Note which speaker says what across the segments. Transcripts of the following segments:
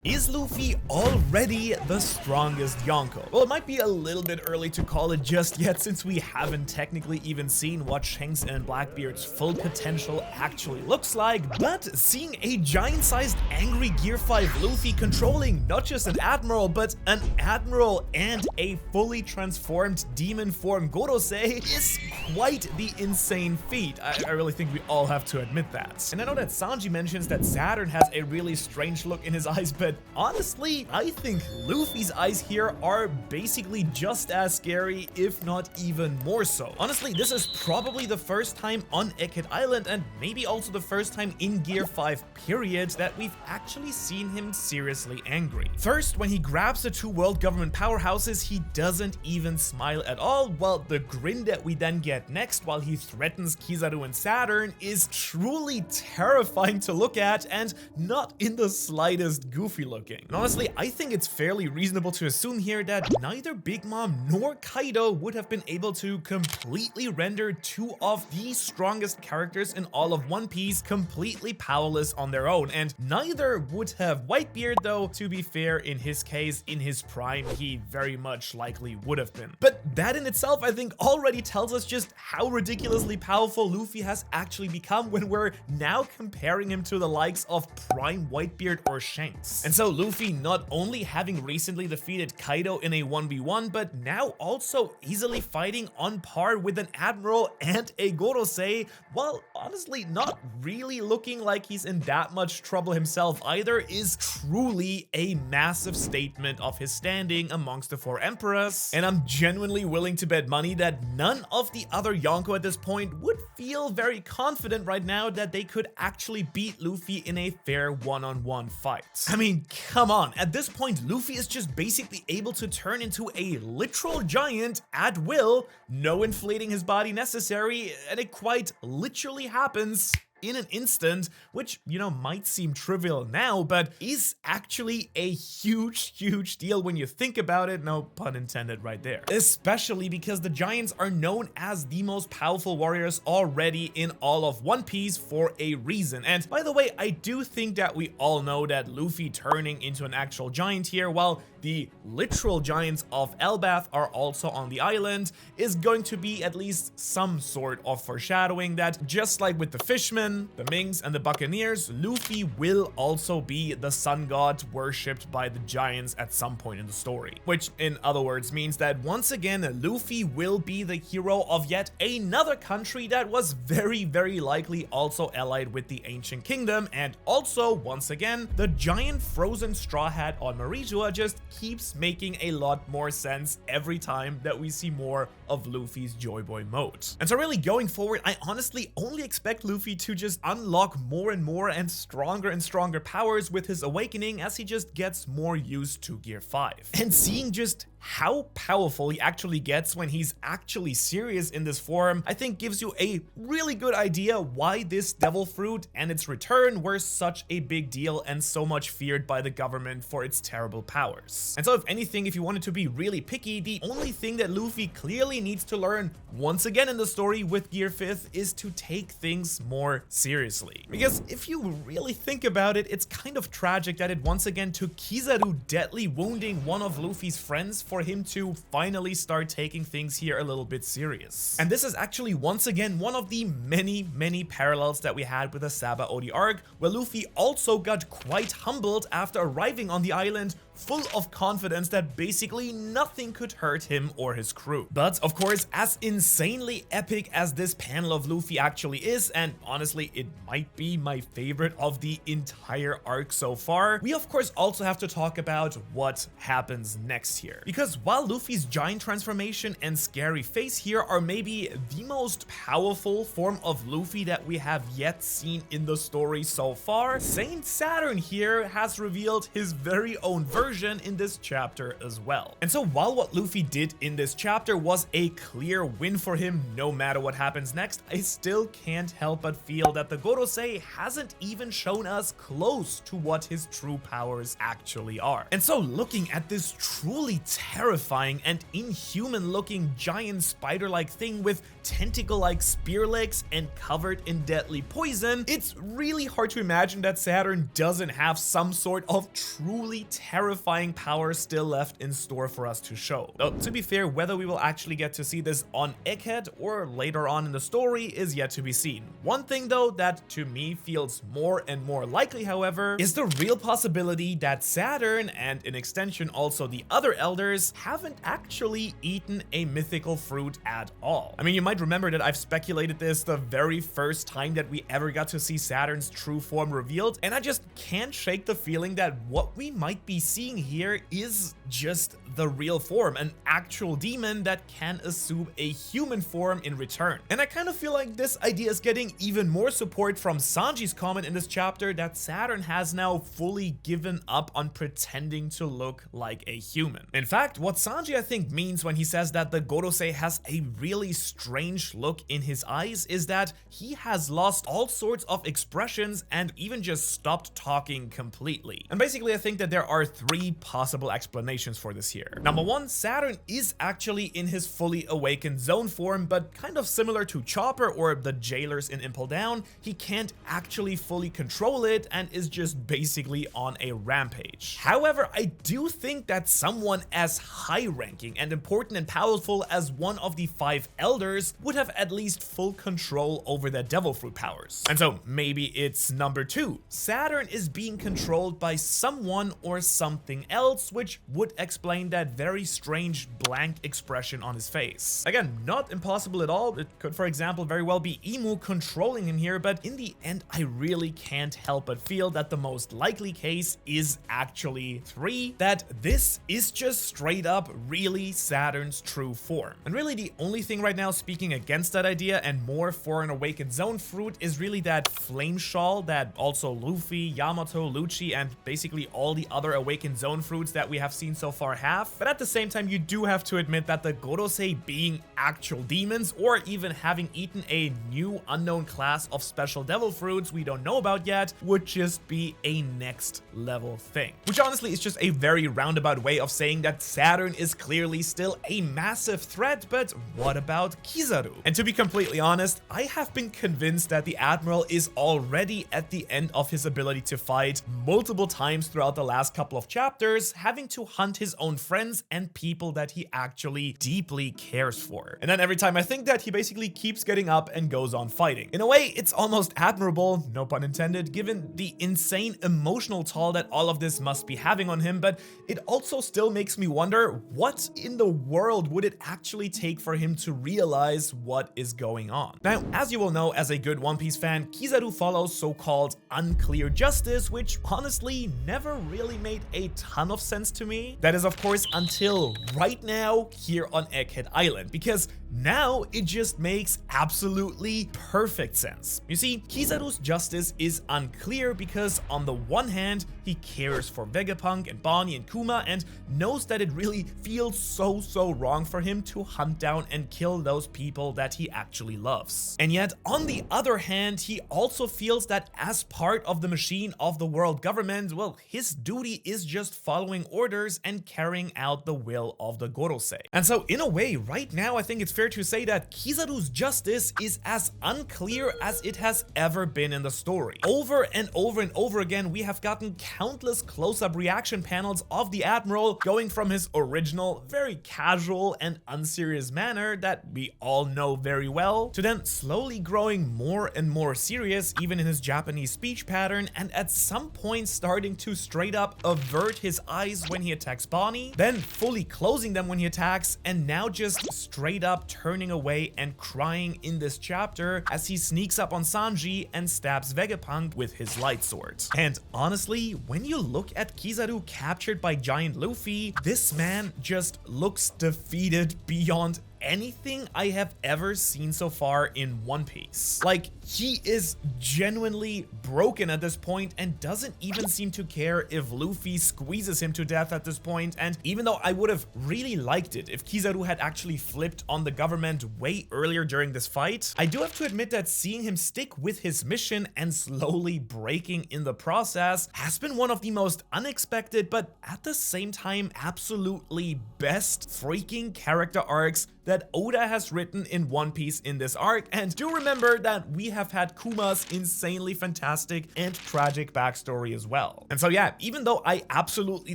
Speaker 1: Is Luffy already the strongest Yonko? Well, it might be a little bit early to call it just yet since we haven't technically even seen what Shanks and Blackbeard's full potential actually looks like, but seeing a giant-sized angry Gear 5 Luffy controlling not just an admiral, but an admiral and a fully transformed demon form Gorosei is quite the insane feat. I really think we all have to admit that. And I know that Sanji mentions that Saturn has a really strange look in his eyes, but honestly, I think Luffy's eyes here are basically just as scary, if not even more so. Honestly, this is probably the first time on Egghead Island, and maybe also the first time in Gear 5 period, that we've actually seen him seriously angry. First, when he grabs the two world government powerhouses, he doesn't even smile at all, while the grin that we then get next while he threatens Kizaru and Saturn is truly terrifying to look at and not in the slightest goofy looking. And honestly, I think it's fairly reasonable to assume here that neither Big Mom nor Kaido would have been able to completely render two of the strongest characters in all of One Piece completely powerless on their own, and neither would have Whitebeard, though to be fair, in his case, in his prime, he very much likely would have been. But that in itself, I think, already tells us just how ridiculously powerful Luffy has actually become when we're now comparing him to the likes of Prime Whitebeard or Shanks. And so Luffy not only having recently defeated Kaido in a 1v1, but now also easily fighting on par with an Admiral and a Gorosei, while honestly not really looking like he's in that much trouble himself either, is truly a massive statement of his standing amongst the four emperors. And I'm genuinely willing to bet money that none of the other Yonko at this point would feel very confident right now that they could actually beat Luffy in a fair one-on-one fight. I mean, come on, at this point Luffy is just basically able to turn into a literal giant at will, no inflating his body necessary, and it quite literally happens in an instant, which, you know, might seem trivial now, but is actually a huge deal when you think about it, no pun intended right there. Especially because the Giants are known as the most powerful warriors already in all of One Piece for a reason. And by the way, I do think that we all know that Luffy turning into an actual giant here, while the literal giants of Elbaf are also on the island, is going to be at least some sort of foreshadowing that, just like with the fishmen, the Minks, and the Buccaneers, Luffy will also be the sun god worshipped by the giants at some point in the story. Which, in other words, means that once again, Luffy will be the hero of yet another country that was very likely also allied with the Ancient Kingdom, and also, once again, the giant frozen straw hat on Marijua just keeps making a lot more sense every time that we see more of Luffy's Joy Boy mode. And so really going forward, I honestly only expect Luffy to just unlock more and more and stronger powers with his awakening as he just gets more used to Gear 5. And seeing just how powerful he actually gets when he's actually serious in this form, I think gives you a really good idea why this devil fruit and its return were such a big deal and so much feared by the government for its terrible powers. And so if anything, if you wanted to be really picky, the only thing that Luffy clearly needs to learn once again in the story with Gear 5th is to take things more seriously. Because if you really think about it, it's kind of tragic that it once again took Kizaru deadly wounding one of Luffy's friends for him to finally start taking things here a little bit serious. And this is actually once again one of the many parallels that we had with the Saba Odi arc, where Luffy also got quite humbled after arriving on the island full of confidence that basically nothing could hurt him or his crew. But of course, as insanely epic as this panel of Luffy actually is, and honestly it might be my favorite of the entire arc so far, we of course also have to talk about what happens next here. Because while Luffy's giant transformation and scary face here are maybe the most powerful form of Luffy that we have yet seen in the story so far, Saint Saturn here has revealed his very own version version in this chapter as well. And so while what Luffy did in this chapter was a clear win for him no matter what happens next, I still can't help but feel that the Gorosei hasn't even shown us close to what his true powers actually are. And so looking at this truly terrifying and inhuman looking giant spider-like thing with tentacle-like spear legs and covered in deadly poison, it's really hard to imagine that Saturn doesn't have some sort of truly terrifying power still left in store for us to show. Though, to be fair, whether we will actually get to see this on Egghead or later on in the story is yet to be seen. One thing though that to me feels more and more likely, however, is the real possibility that Saturn, and in extension also the other elders, haven't actually eaten a mythical fruit at all. I mean, you might remember that I've speculated this the very first time that we ever got to see Saturn's true form revealed, and I just can't shake the feeling that what we might be seeing here is just the real form, an actual demon that can assume a human form in return. And I kind of feel like this idea is getting even more support from Sanji's comment in this chapter that Saturn has now fully given up on pretending to look like a human. In fact, what Sanji I think means when he says that the Gorosei has a really strange look in his eyes is that he has lost all sorts of expressions and even just stopped talking completely. And basically I think that there are three possible explanations for this here. Number one, Saturn is actually in his fully awakened zone form, but kind of similar to Chopper or the jailers in Impel Down, he can't actually fully control it and is just basically on a rampage. However, I do think that someone as high-ranking and important and powerful as one of the 5 elders would have at least full control over their devil fruit powers. And so maybe it's number 2. Saturn is being controlled by someone or something else, which would explain that very strange blank expression on his face. Again, not impossible at all. It could, for example, very well be Emu controlling him here, but in the end, I really can't help but feel that the most likely case is actually 3, that this is just straight up really Saturn's true form. And really the only thing right now speaking against that idea and more for an awakened zone fruit is really that flame shawl that also Luffy, Yamato, Lucci, and basically all the other awakened zone fruits that we have seen so far have. But at the same time, you do have to admit that the Gorosei being actual demons or even having eaten a new unknown class of special devil fruits we don't know about yet would just be a next level thing. Which honestly is just a very roundabout way of saying that Saturn is clearly still a massive threat, but what about Kizaru? And to be completely honest, I have been convinced that the Admiral is already at the end of his ability to fight multiple times throughout the last couple of chapters, having to hunt his own friends and people that he actually deeply cares for. And then every time I think that, he basically keeps getting up and goes on fighting. In a way, it's almost admirable, no pun intended, given the insane emotional toll that all of this must be having on him, but it also still makes me wonder what in the world would it actually take for him to realize what is going on. Now, as you will know as a good One Piece fan, Kizaru follows so-called unclear justice, which honestly never really made a ton of sense to me. That is of course until right now here on Egghead Island, because now it just makes absolutely perfect sense. You see, Kizaru's justice is unclear because on the one hand, he cares for Vegapunk and Bonnie and Kuma and knows that it really feels so wrong for him to hunt down and kill those people that he actually loves. And yet, on the other hand, he also feels that as part of the machine of the world government, well, his duty is just following orders and carrying out the will of the Gorosei. And so in a way, right now, I think it's fair to say that Kizaru's justice is as unclear as it has ever been in the story. Over and over again, we have gotten countless close-up reaction panels of the Admiral going from his original, very casual and unserious manner that we all know very well, to then slowly growing more and more serious, even in his Japanese speech pattern, and at some point starting to straight up avert his eyes when he attacks Bonnie, then fully closing them when he attacks, and now just straight up turning away and crying in this chapter as he sneaks up on Sanji and stabs Vegapunk with his light sword. And honestly, when you look at Kizaru captured by Giant Luffy, this man just looks defeated beyond anything I have ever seen so far in One Piece. Like, he is genuinely broken at this point and doesn't even seem to care if Luffy squeezes him to death at this point. And even though I would have really liked it if Kizaru had actually flipped on the government way earlier during this fight, I do have to admit that seeing him stick with his mission and slowly breaking in the process has been one of the most unexpected, but at the same time absolutely best freaking character arcs that Oda has written in One Piece in this arc. And do remember that we have had Kuma's insanely fantastic and tragic backstory as well. And so yeah, even though I absolutely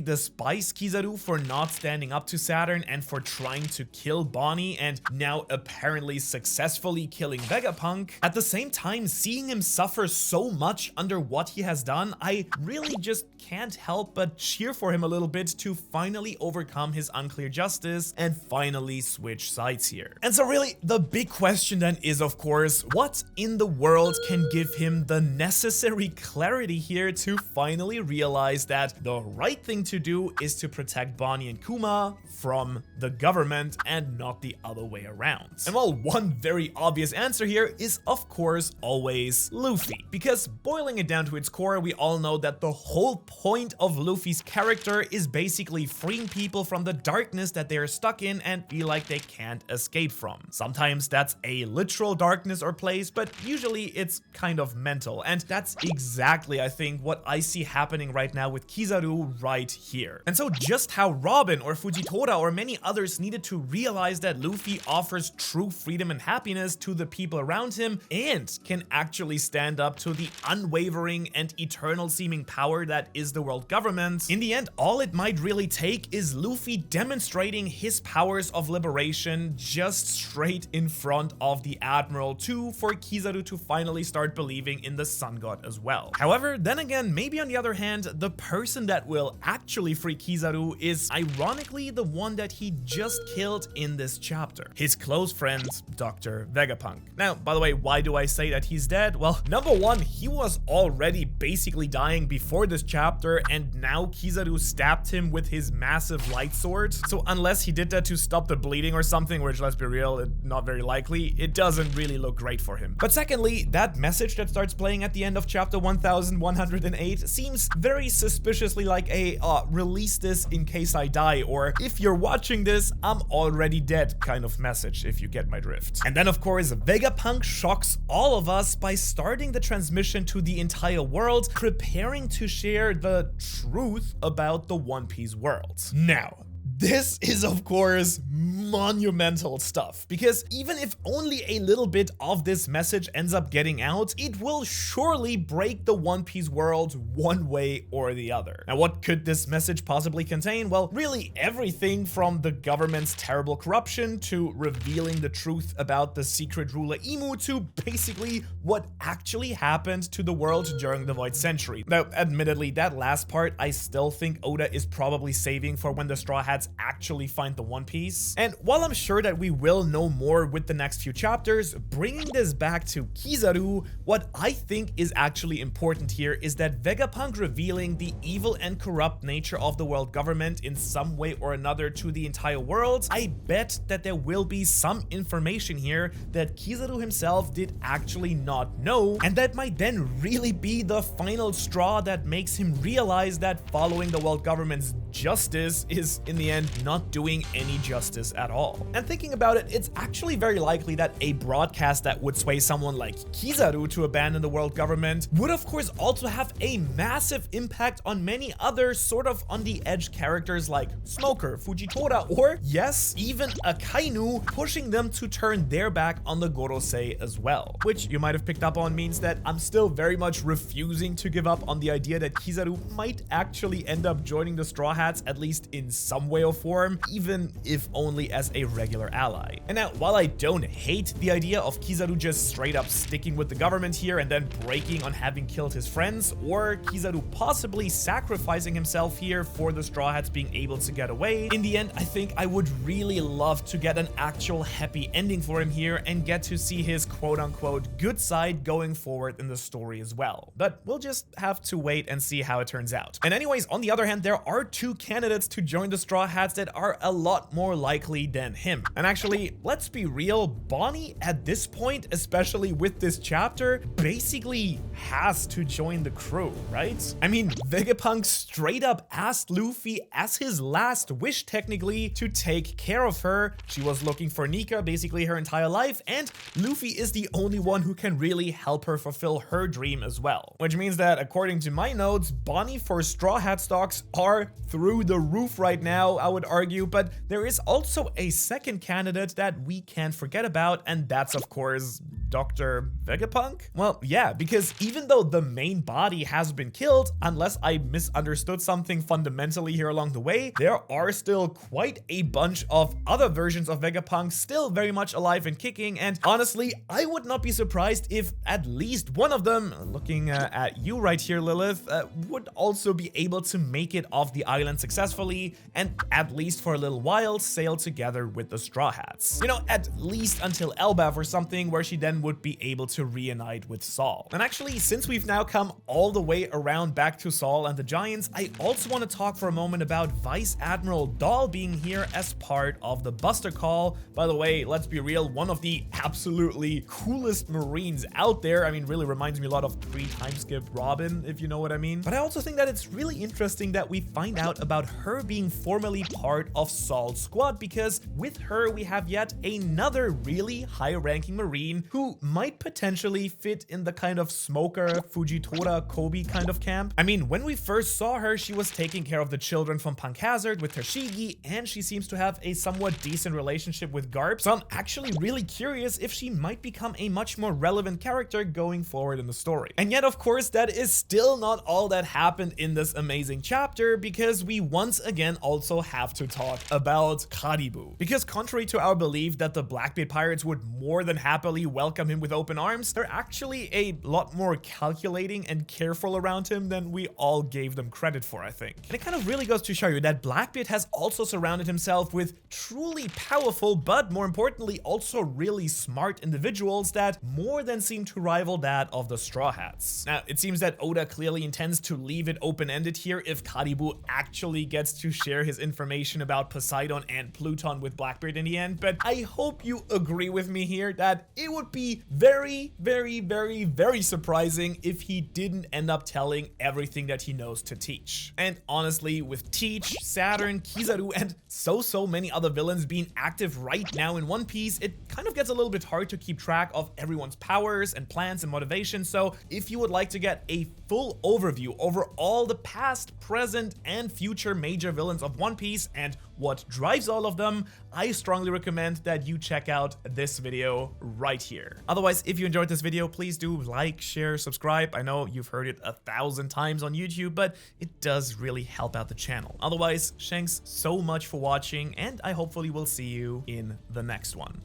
Speaker 1: despise Kizaru for not standing up to Saturn and for trying to kill Bonnie and now apparently successfully killing Vegapunk, at the same time seeing him suffer so much under what he has done, I really just can't help but cheer for him a little bit to finally overcome his unclear justice and finally switch sides here. And so really the big question then is, of course, what in the world can give him the necessary clarity here to finally realize that the right thing to do is to protect Bonnie and Kuma from the government and not the other way around. And well, one very obvious answer here is of course always Luffy, because boiling it down to its core, we all know that the whole point of Luffy's character is basically freeing people from the darkness that they are stuck in and feel like they can't escape from. Sometimes that's a literal darkness or place, but usually it's kind of mental. And that's exactly, I think, what I see happening right now with Kizaru right here. And so just how Robin or Fujitora or many others needed to realize that Luffy offers true freedom and happiness to the people around him and can actually stand up to the unwavering and eternal seeming power that is the world government, in the end, all it might really take is Luffy demonstrating his powers of liberation just straight in front of the Admiral for Kizaru to finally start believing in the Sun God as well. However, then again, maybe on the other hand, the person that will actually free Kizaru is ironically the one that he just killed in this chapter. His close friend, Dr. Vegapunk. Now, by the way, why do I say that he's dead? Well, number one, he was already basically dying before this chapter, and now Kizaru stabbed him with his massive light sword. So unless he did that to stop the bleeding or something, which, let's be real, not very likely, it doesn't really look great for him. But secondly, that message that starts playing at the end of chapter 1108 seems very suspiciously like a release this in case I die, or if you're watching this, I'm already dead kind of message, if you get my drift. And then of course, Vegapunk shocks all of us by starting the transmission to the entire world, preparing to share the truth about the One Piece world. Now, this is of course monumental stuff, because even if only a little bit of this message ends up getting out, it will surely break the One Piece world one way or the other. Now, what could this message possibly contain? Well, really everything from the government's terrible corruption to revealing the truth about the secret ruler Imu to basically what actually happened to the world during the Void Century. Now, admittedly, that last part I still think Oda is probably saving for when the Straw Hats actually find the One Piece. And while I'm sure that we will know more with the next few chapters, bringing this back to Kizaru, what I think is actually important here is that Vegapunk revealing the evil and corrupt nature of the world government in some way or another to the entire world, I bet that there will be some information here that Kizaru himself did actually not know, and that might then really be the final straw that makes him realize that following the world government's justice is in the end not doing any justice at all. And thinking about it, it's actually very likely that a broadcast that would sway someone like Kizaru to abandon the world government would of course also have a massive impact on many other sort of on the edge characters like Smoker, Fujitora, or yes, even Akainu, pushing them to turn their back on the Gorosei as well. Which you might have picked up on means that I'm still very much refusing to give up on the idea that Kizaru might actually end up joining the Straw Hats, at least in some way or form, even if only as a regular ally. And now, while I don't hate the idea of Kizaru just straight up sticking with the government here and then breaking on having killed his friends, or Kizaru possibly sacrificing himself here for the Straw Hats being able to get away, in the end, I think I would really love to get an actual happy ending for him here and get to see his quote-unquote good side going forward in the story as well. But we'll just have to wait and see how it turns out. And anyways, on the other hand, there are two candidates to join the Straw Hats that are a lot more likely than him. And actually, let's be real, Bonnie at this point, especially with this chapter, basically has to join the crew, right? I mean, Vegapunk straight up asked Luffy as his last wish technically to take care of her. She was looking for Nika basically her entire life, and Luffy is the only one who can really help her fulfill her dream as well. Which means that according to my notes, Bonnie for Straw Hat stocks are through the roof right now, I would argue, but there is also a second candidate that we can't forget about, and that's of course Dr. Vegapunk? Well, yeah, because even though the main body has been killed, unless I misunderstood something fundamentally here along the way, there are still quite a bunch of other versions of Vegapunk still very much alive and kicking, and honestly, I would not be surprised if at least one of them, looking at you right here, Lilith, would also be able to make it off the island successfully, and at least for a little while, sail together with the Straw Hats. You know, at least until Elbaf or something, where she then would be able to reunite with Saul. And actually, since we've now come all the way around back to Saul and the Giants, I also want to talk for a moment about Vice Admiral Dahl being here as part of the Buster Call. By the way, let's be real, one of the absolutely coolest Marines out there. I mean, really reminds me a lot of pre-time skip Robin, if you know what I mean. But I also think that it's really interesting that we find out about her being formerly part of Saul's squad, because with her, we have yet another really high-ranking Marine who might potentially fit in the kind of smoker, Fujitora, Kobe kind of camp. I mean, when we first saw her, she was taking care of the children from Punk Hazard with Tashigi, and she seems to have a somewhat decent relationship with Garp, so I'm actually really curious if she might become a much more relevant character going forward in the story. And yet, of course, that is still not all that happened in this amazing chapter, because we once again also have to talk about Karibu. Because contrary to our belief that the Blackbeard pirates would more than happily welcome him with open arms, they're actually a lot more calculating and careful around him than we all gave them credit for, I think. And it kind of really goes to show you that Blackbeard has also surrounded himself with truly powerful, but more importantly, also really smart individuals that more than seem to rival that of the Straw Hats. Now, it seems that Oda clearly intends to leave it open-ended here if Karibu actually gets to share his information about Poseidon and Pluton with Blackbeard in the end, but I hope you agree with me here that it would be very, very, very, very surprising if he didn't end up telling everything that he knows to Teach. And honestly, with Teach, Saturn, Kizaru, and so many other villains being active right now in One Piece, it kind of gets a little bit hard to keep track of everyone's powers and plans and motivations. So if you would like to get a full overview over all the past, present, and future major villains of One Piece and what drives all of them, I strongly recommend that you check out this video right here. Otherwise, if you enjoyed this video, please do like, share, subscribe. I know you've heard it 1,000 times on YouTube, but it does really help out the channel. Otherwise, thanks so much for watching, and I hopefully will see you in the next one.